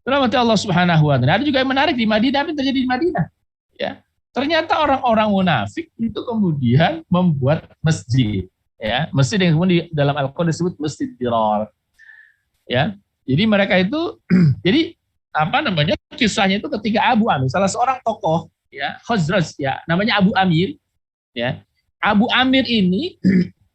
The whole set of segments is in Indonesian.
Rahmati Allah Subhanahu wa taala. Ada juga yang menarik di Madinah, apa yang terjadi di Madinah? Ya. Ternyata orang-orang munafik itu kemudian membuat masjid, ya. Masjid yang kemudian dalam Al-Qur'an disebut Masjid Dirar, ya. Jadi mereka itu jadi apa namanya? Kisahnya itu ketika Abu Amir, salah seorang tokoh ya, Khazraj ya, namanya Abu Amir, ya. Abu Amir ini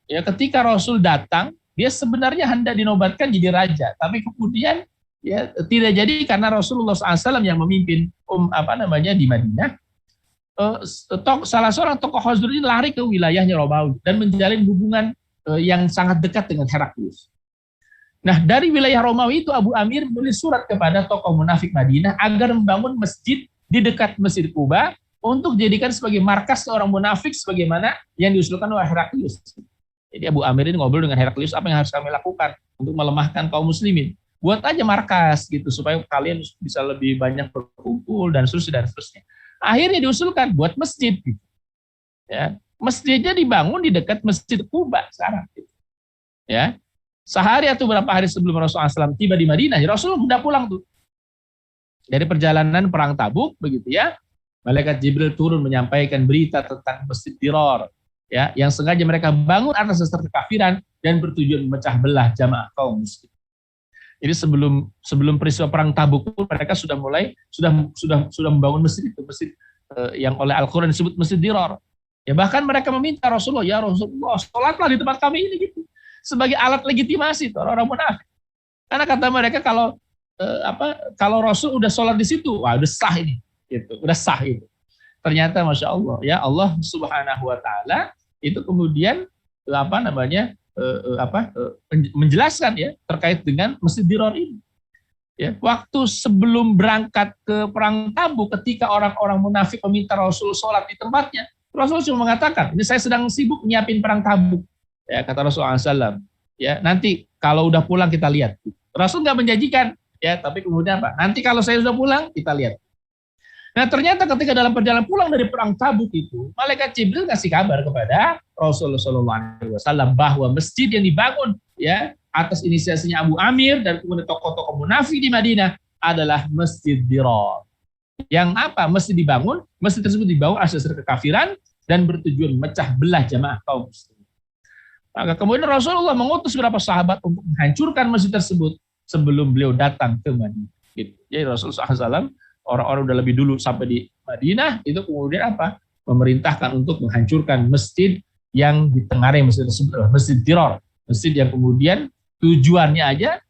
ya ketika Rasul datang, dia sebenarnya hendak dinobatkan jadi raja, tapi kemudian ya tidak jadi karena Rasulullah SAW yang memimpin apa namanya di Madinah. Salah seorang tokoh Khazraj ini lari ke wilayahnya Romawi dan menjalin hubungan yang sangat dekat dengan Heraklius. Nah, dari wilayah Romawi itu Abu Amir menulis surat kepada tokoh munafik Madinah agar membangun masjid di dekat Masjid Kuba untuk dijadikan sebagai markas seorang munafik sebagaimana yang diusulkan oleh Heraklius. Jadi Abu Amir ini ngobrol dengan Heraklius, apa yang harus kami lakukan untuk melemahkan kaum muslimin? Buat aja markas gitu supaya kalian bisa lebih banyak berkumpul dan seterusnya dan seterusnya. Akhirnya diusulkan buat masjid gitu. Ya, masjidnya dibangun di dekat Masjid Kuba sekarang gitu. Ya. Sehari atau beberapa hari sebelum Rasulullah SAW tiba di Madinah, Rasulullah sudah pulang tuh dari perjalanan perang Tabuk begitu ya. Malaikat Jibril turun menyampaikan berita tentang Masjid Dirar, ya, yang sengaja mereka bangun atas dasar kekafiran dan bertujuan memecah belah jamaah kaum muslim. Jadi sebelum peristiwa perang Tabuk pun mereka sudah membangun masjid itu, masjid yang oleh Al-Qur'an disebut Masjid Dirar. Ya bahkan mereka meminta Rasulullah, ya Rasulullah, sholatlah di tempat kami ini gitu. Sebagai alat legitimasi orang-orang munafik. Karena kata mereka kalau Rasul udah sholat di situ, wah udah sah ini, gitu, udah sah itu. Ternyata masya Allah, ya Allah Subhanahu Wa Taala itu kemudian menjelaskan ya terkait dengan Masjid Dirar ini. Ya, waktu sebelum berangkat ke perang Tabuk, ketika orang-orang munafik meminta Rasul sholat di tempatnya, Rasul cuma mengatakan, ini saya sedang sibuk nyiapin perang Tabuk. Ya, kata Rasulullah SAW. Ya, nanti kalau udah pulang kita lihat. Rasul nggak menjanjikan, ya, tapi kemudian apa? Nanti kalau saya sudah pulang kita lihat. Nah, ternyata ketika dalam perjalanan pulang dari perang Tabuk itu, malaikat Jibril ngasih kabar kepada Rasulullah SAW bahwa masjid yang dibangun ya atas inisiasinya Abu Amir dan kemudian tokoh-tokoh munafik di Madinah adalah Masjid Dirar. Yang apa? Masjid tersebut dibangun atas dasar kekafiran dan bertujuan memecah belah jamaah kaum muslim. Maka kemudian Rasulullah mengutus beberapa sahabat untuk menghancurkan masjid tersebut sebelum beliau datang ke Madinah. Gitu. Jadi Rasulullah SAW, orang-orang udah lebih dulu sampai di Madinah, itu kemudian apa? Memerintahkan untuk menghancurkan masjid yang ditengarai masjid tersebut adalah Masjid Dirar. Masjid yang kemudian tujuannya aja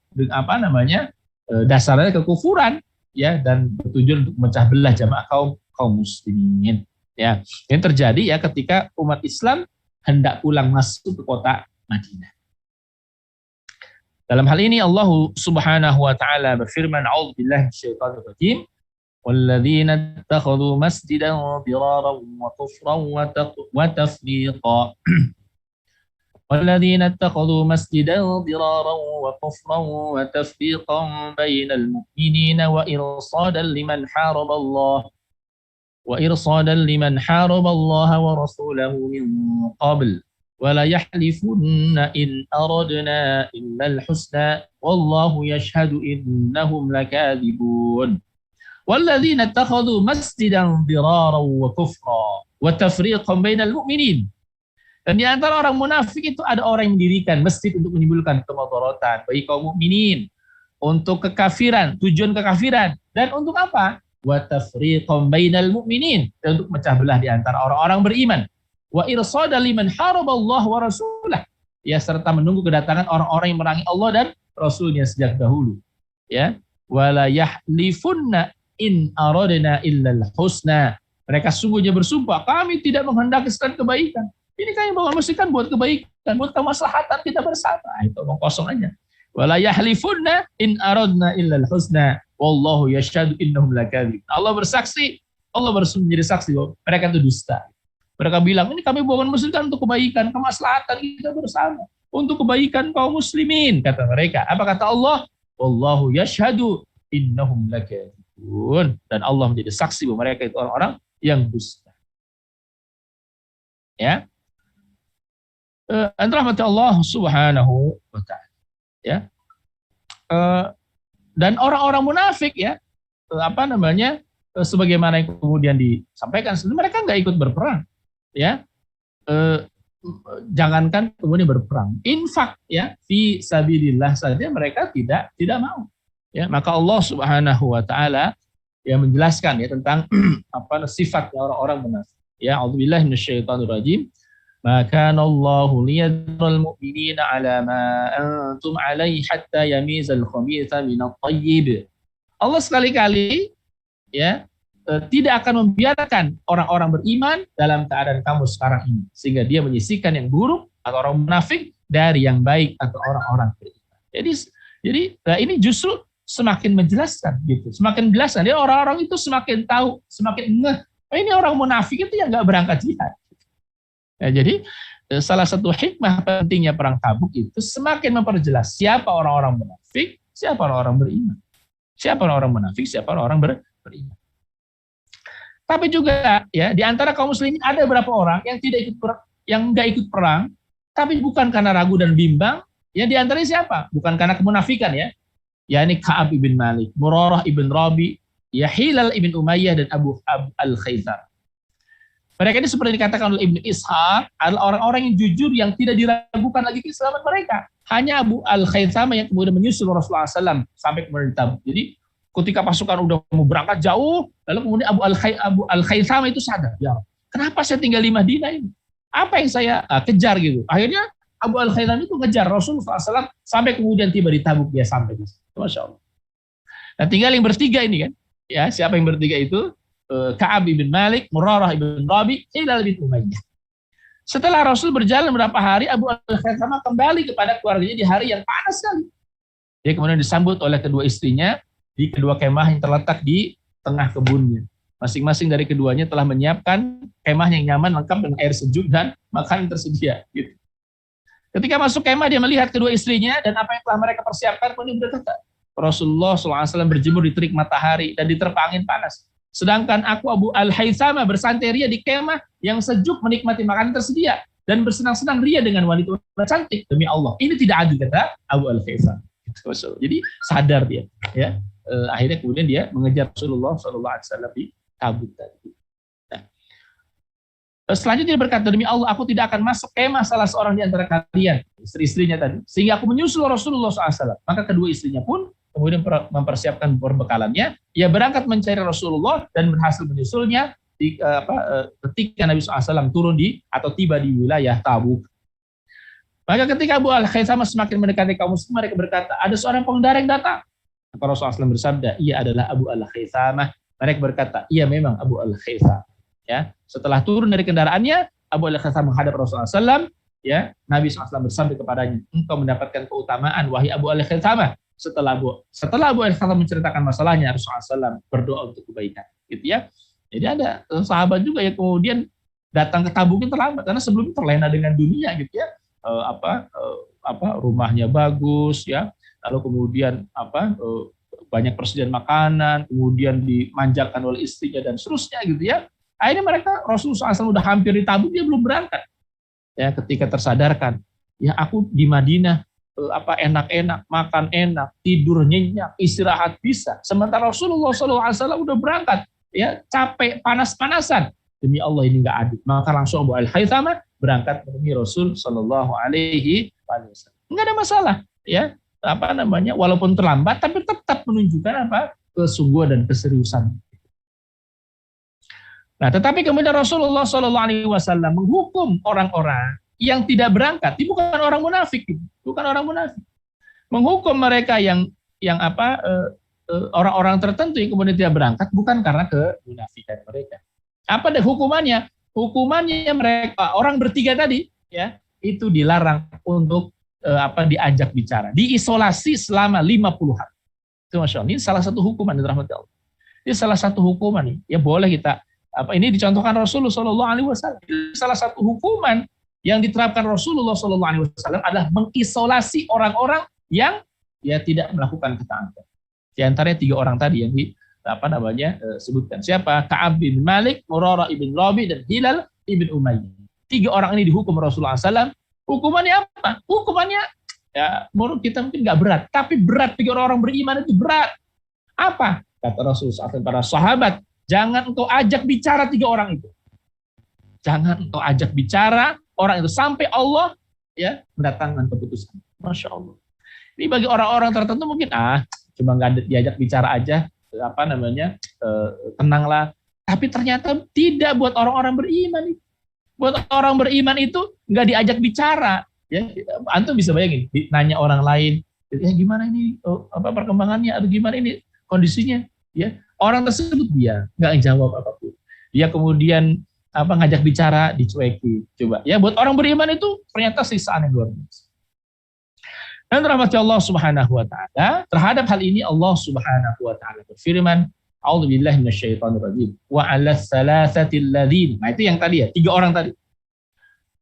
dasarnya kekufuran ya dan bertujuan untuk memecah belah jamaah kaum muslimin. Ya, yang terjadi ya ketika umat Islam hendak pulang masuk ke kota Madinah. Dalam hal ini Allah Subhanahu wa taala berfirman, "A'udzubillahi minasyaitonir rajim. Walladzina ittakhadhu masjidan diraran wa kufran wa tafriqa." والذين اتخذوا مسجدا ضرارا وكفرا وتفريقا بين المؤمنين وإرصادا لمن حارب الله ورسوله من قبل ولا يحلفن إن أردنا إلا الحسنى والله يشهد إنهم لكاذبون والذين اتخذوا مسجدا ضرارا وكفرا وتفريقا بين المؤمنين. Dan di antara orang munafik itu ada orang yang mendirikan masjid untuk menimbulkan kemudaratan bagi kaum mukminin, untuk kekafiran, tujuan kekafiran, dan untuk apa? Wa tafriqan bainal mu'minin, dan untuk memecah belah di antara orang-orang beriman. Wa irsadan liman haraballahu wa rasulah, ya, serta menunggu kedatangan orang-orang yang merangi Allah dan Rasulnya sejak dahulu. Ya, wala yahlifunna in aradna illal husna. Mereka sungguhnya bersumpah, kami tidak menghendaki selain kebaikan. Ini kan yang bangun masjid kan buat kebaikan, buat kemaslahatan kita bersama. Itu omong kosong aja. Wala yahlifunna in aradna illal husna wallahu yashhadu innahum lakadzib. Allah bersaksi, Allah menjadi saksi bahwa mereka itu dusta. Mereka bilang, ini kami bangun masjid kan untuk kebaikan, kemaslahatan kita bersama, untuk kebaikan kaum muslimin, kata mereka. Apa kata Allah? Wallahu yashhadu innahum lakadzibun. Dan Allah menjadi saksi bahwa mereka itu orang-orang yang dusta. Ya. Rahmat Allah Subhanahu wa taala. Ya. Dan orang-orang munafik ya, sebagaimana yang kemudian disampaikan, mereka nggak ikut berperang, ya. Jangankan kemudian berperang, infak ya fi sabilillah saja mereka tidak mau. Ya, maka Allah Subhanahu wa taala ya menjelaskan ya tentang sifatnya orang-orang munafik. Ya, a'udzubillahi minasyaitonir rajim. Maka Allahu liyadral mu'minina 'ala ma antum 'alaihi hatta yamizal khabitha minat thayyib. Allah sekali-kali ya tidak akan membiarkan orang-orang beriman dalam keadaan kamu sekarang ini, sehingga dia menyisihkan yang buruk atau orang munafik dari yang baik atau orang-orang beriman. Jadi ini justru semakin menjelaskan gitu, semakin jelaskan. Dia orang-orang itu semakin tahu, semakin ngeh. Ini orang munafik itu yang nggak berangkat jihad. Ya, jadi salah satu hikmah pentingnya perang Tabuk itu semakin memperjelas siapa orang-orang munafik, siapa orang-orang beriman. Siapa orang-orang munafik, siapa orang-orang beriman. Tapi juga ya di antara kaum muslimin ada beberapa orang yang tidak ikut perang, yang nggak ikut perang, tapi bukan karena ragu dan bimbang. Ya di antaranya siapa? Bukan karena kemunafikan ya. Ya ini Ka'ab ibn Malik, Murarah ibn Rabi, ya Hilal ibn Umayyah dan Abu al-Khaytham. Mereka ini seperti dikatakan oleh Ibnu Ishaq adalah orang-orang yang jujur yang tidak diragukan lagi keislaman mereka. Hanya Abu al-Khaytham yang kemudian menyusul Rasulullah SAW sampai kemudian Tabuk. Jadi ketika pasukan udah mau berangkat jauh, lalu kemudian Abu al-Khaytham itu sadar, ya kenapa saya tinggal di Madinah ini? Apa yang saya kejar gitu? Akhirnya Abu al-Khaytham itu ngejar Rasulullah SAW sampai kemudian tiba di Tabuk, dia sampai di situ. Masya Allah. Nah tinggal yang bertiga ini kan, ya siapa yang bertiga itu? Ka'ab ibn Malik, Murarah ibn Rabi, Hilal bin Umayyah. Setelah Rasul berjalan beberapa hari, Abu al-Khaytham kembali kepada keluarganya di hari yang panas sekali. Dia kemudian disambut oleh kedua istrinya di kedua kemah yang terletak di tengah kebunnya. Masing-masing dari keduanya telah menyiapkan kemah yang nyaman, lengkap dengan air sejuk dan makanan tersedia. Gitu. Ketika masuk kemah, dia melihat kedua istrinya dan apa yang telah mereka persiapkan, kemudian berkata, Rasulullah SAW berjemur di terik matahari dan diterpa angin panas. Sedangkan aku Abu al-Khaytham bersantai ria di kemah yang sejuk menikmati makanan tersedia dan bersenang-senang ria dengan wanita cantik. Demi Allah, ini tidak adil, kata Abu al-Khaytham. Jadi sadar dia, ya. Akhirnya kemudian dia mengejar Rasulullah SAW di Tabuk tadi. Nah, selanjutnya dia berkata, demi Allah, aku tidak akan masuk kemah salah seorang di antara kalian, istri-istrinya tadi, sehingga aku menyusul Rasulullah SAW. Maka kedua istrinya pun kemudian mempersiapkan perbekalannya, ia berangkat mencari Rasulullah dan berhasil menyusulnya ketika Nabi SAW turun atau tiba di wilayah Tabuk. Maka ketika Abu al-Khaytham semakin mendekati kaum muslim, mereka berkata, ada seorang pengendara yang datang. Maka Rasulullah SAW bersabda, ia adalah Abu al-Khaytham. Mereka berkata, iya memang Abu al-Khaytham. Ya, setelah turun dari kendaraannya, Abu al-Khaytham menghadap Rasulullah SAW. Ya, Nabi SAW bersabda kepadanya, engkau mendapatkan keutamaan wahai Abu al-Khaytham. Setelah Abu al-Khaytham menceritakan masalahnya, Rasulullah SAW berdoa untuk kebaikan, gitu ya. Jadi ada sahabat juga yang kemudian datang ke Tabuk terlambat karena sebelumnya terlena dengan dunia, gitu ya. Rumahnya bagus, ya. Lalu kemudian banyak persediaan makanan, kemudian dimanjakan oleh istrinya dan seterusnya, gitu ya. Akhirnya Rasulullah SAW udah hampir di Tabuk, dia belum berangkat. Ya, ketika tersadarkan, ya aku di Madinah enak-enak, makan enak, tidur nyenyak, istirahat bisa. Sementara Rasulullah SAW udah berangkat, ya capek, panas-panasan. Demi Allah ini nggak adil. Maka langsung Abu al-Khaytham berangkat menemui Rasul Shallallahu Alaihi Wasallam. Nggak ada masalah, ya walaupun terlambat, tapi tetap menunjukkan kesungguhan dan keseriusan. Nah, tetapi kemudian Rasulullah Shallallahu Alaihi Wasallam menghukum orang-orang yang tidak berangkat, ini bukan orang munafik, bukan orang munafik. Menghukum mereka yang orang-orang tertentu yang kemudian tidak berangkat bukan karena kemunafikan mereka. Apa deh hukumannya? Hukumannya mereka orang bertiga tadi, ya, itu dilarang untuk diajak bicara, diisolasi selama 50 hari. Itu Masya Allah. Ini salah satu hukuman dari rahmat Allah. Ini salah satu hukuman nih. Ya boleh kita ini dicontohkan Rasulullah Shallallahu Alaihi Wasallam. Salah satu hukuman yang diterapkan Rasulullah SAW adalah mengisolasi orang-orang yang tidak melakukan ketaatan. Di antaranya 3 orang tadi yang sebutkan. Siapa? Ka'ab bin Malik, Murarah ibn Rabi, dan Hilal ibn Umayyah. 3 orang ini dihukum Rasulullah SAW. Hukumannya apa? Hukumannya Ya, menurut kita mungkin nggak berat, tapi berat bagi orang-orang beriman itu berat. Apa? Kata Rasulullah SAW para sahabat, jangan engkau ajak bicara 3 orang itu. Jangan engkau ajak bicara orang itu sampai Allah ya mendatangkan keputusan. Masya Allah. Ini bagi orang-orang tertentu mungkin cuma nggak diajak bicara aja, tenanglah. Tapi ternyata tidak buat orang-orang beriman. Buat orang beriman itu nggak diajak bicara. Ya, antum bisa bayangin, nanya orang lain, ya gimana ini, perkembangannya, atau gimana ini kondisinya, ya orang tersebut dia nggak jawab apapun. Dia kemudian ngajak bicara dicueki. Coba, ya buat orang beriman itu ternyata siksaan yang luar biasa. Dan rahmat Allah Subhanahu wa taala terhadap hal ini Allah Subhanahu wa taala berfirman, A'udzubillahi minasyaitonirrajim. Wa 'alas salasatil ladzina. Nah, itu yang tadi ya, 3 orang tadi.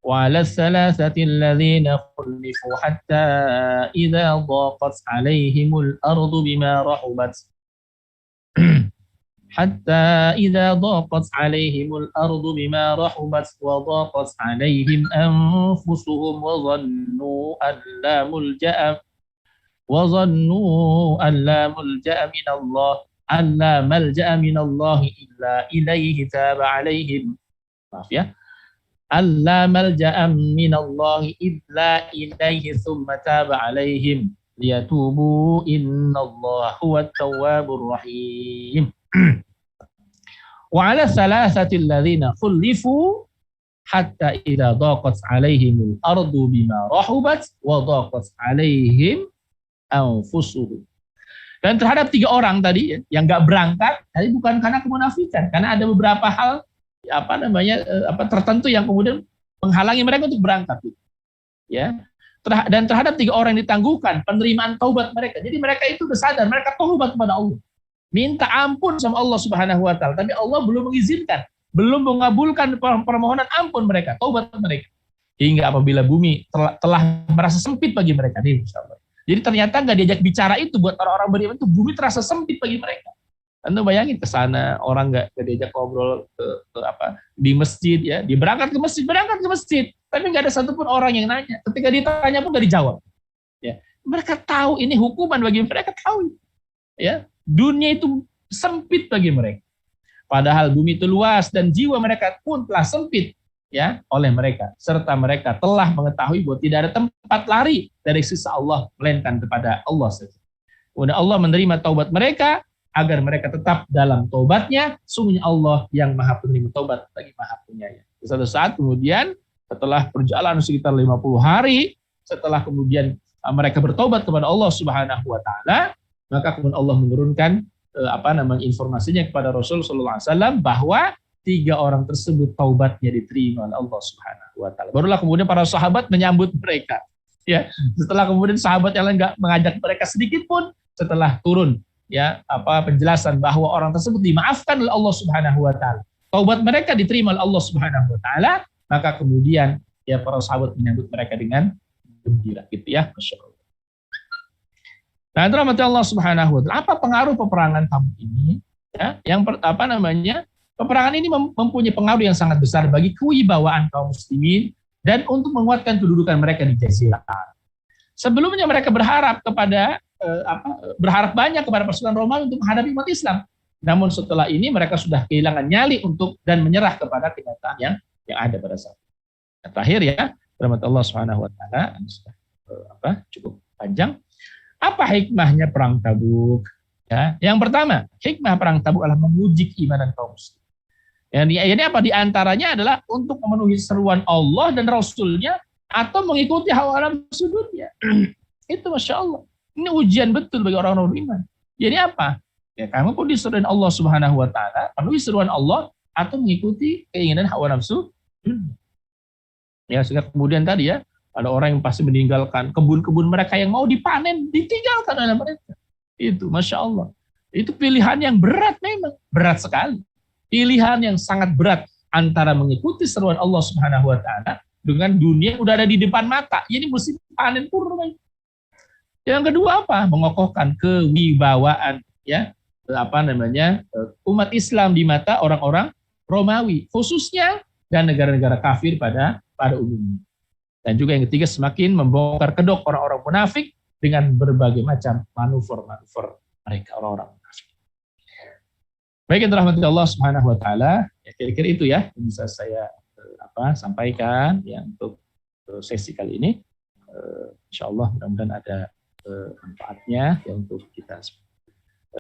Wa 'alas salasatil ladzina khulifu hatta idza dhaqat 'alaihimul ardu bima rahubat. Hatta idza dhaqat 'alaihimul ardu bima rahubat wa dhaqat 'alaihim anfusuhum wa dhannu an la mulja'a min Allah alla malja'a min Allah illa ilaihi taba 'alaihim. Maaf ya. Alla malja'a min Allah illa ilaihi thumma taba 'alaihim liyatubu innallaha huwat tawwabur rahim. Wa 'ala thalathatil ladzina khulifu hatta idza dhaqat 'alaihimul ardu bima rahubat wa dhaqat 'alaihim anfusuhum. Dan terhadap 3 orang tadi yang nggak berangkat, tadi bukan karena kemunafikan, karena ada beberapa hal tertentu yang kemudian menghalangi mereka untuk berangkat. Ya. Dan terhadap 3 orang yang ditangguhkan penerimaan taubat mereka. Jadi mereka itu sudah sadar, mereka taubat kepada Allah. Minta ampun sama Allah Subhanahu wa taala, tapi Allah belum mengizinkan, belum mengabulkan permohonan ampun mereka, taubat mereka. Hingga apabila bumi telah merasa sempit bagi mereka, nih insyaallah. Jadi ternyata nggak diajak bicara itu buat orang-orang beriman itu bumi terasa sempit bagi mereka. Anda bayangin ke sana orang nggak diajak ngobrol di masjid ya, dia berangkat ke masjid, tapi nggak ada satupun orang yang nanya. Ketika ditanya pun nggak dijawab. Ya, mereka tahu ini hukuman bagi mereka, tahu. Ya, dunia itu sempit bagi mereka. Padahal bumi itu luas dan jiwa mereka pun telah sempit ya oleh mereka, serta mereka telah mengetahui bahwa tidak ada tempat lari dari sisa Allah melainkan kepada Allah saja. Kemudian Allah menerima taubat mereka agar mereka tetap dalam taubatnya. Sungguhnya Allah yang Maha Penerima taubat lagi Maha Penyayang. Suatu saat kemudian setelah perjalanan sekitar 50 hari, setelah kemudian mereka bertaubat kepada Allah Subhanahu wa taala, maka kemudian Allah menurunkan informasinya kepada Rasul sallallahu alaihi wasallam bahwa 3 orang tersebut taubatnya diterima oleh Allah Subhanahu wa taala. Barulah kemudian para sahabat menyambut mereka. Ya, setelah kemudian sahabat yang lain enggak mengajak mereka sedikit pun, setelah turun ya penjelasan bahwa orang tersebut dimaafkan oleh Allah Subhanahu wa taala. Taubat mereka diterima oleh Allah Subhanahu wa taala, maka kemudian ya para sahabat menyambut mereka dengan gembira gitu ya, masyaallah. Nah, rahmat Allah Subhanahu wa taala. Apa pengaruh peperangan Tabuk ini? Ya, yang peperangan ini mempunyai pengaruh yang sangat besar bagi kewibawaan kaum muslimin dan untuk menguatkan kedudukan mereka di Jazirah Arab. Sebelumnya mereka berharap banyak kepada pasukan Romawi untuk menghadapi umat Islam. Namun setelah ini mereka sudah kehilangan nyali dan menyerah kepada kenyataan yang ada pada saat itu. Yang terakhir ya, rahmat Allah Subhanahu wa taala cukup panjang. Apa hikmahnya perang Tabuk? Ya, yang pertama, hikmah perang Tabuk adalah menguji keimanan kaum muslim. Ini apa diantaranya adalah untuk memenuhi seruan Allah dan Rasulnya atau mengikuti hawa nafsu dunia. Itu Masya Allah. Ini ujian betul bagi orang-orang beriman. Jadi apa? Ya, kamu pun disuruh Allah Subhanahu wa taala, penuhi seruan Allah atau mengikuti keinginan hawa nafsu dunia. Ya, sehingga kemudian tadi ya, ada orang yang pasti meninggalkan kebun-kebun mereka yang mau dipanen, ditinggalkan oleh mereka. Itu Masya Allah. Itu pilihan yang berat memang. Berat sekali. Pilihan yang sangat berat antara mengikuti seruan Allah Subhanahu wa taala dengan dunia yang udah ada di depan mata. Jadi mesti panen purna. Yang kedua apa? Mengokohkan kewibawaan ya, umat Islam di mata orang-orang Romawi khususnya dan negara-negara kafir pada umumnya. Dan juga yang ketiga, semakin membongkar kedok orang-orang munafik dengan berbagai macam manuver-manuver mereka orang-orang munafik. Baik, yang dirahmati Allah Subhanahu wa taala, ya kira-kira itu ya yang bisa saya sampaikan ya untuk sesi kali ini. Insyaallah mudah-mudahan ada manfaatnya ya untuk kita semua.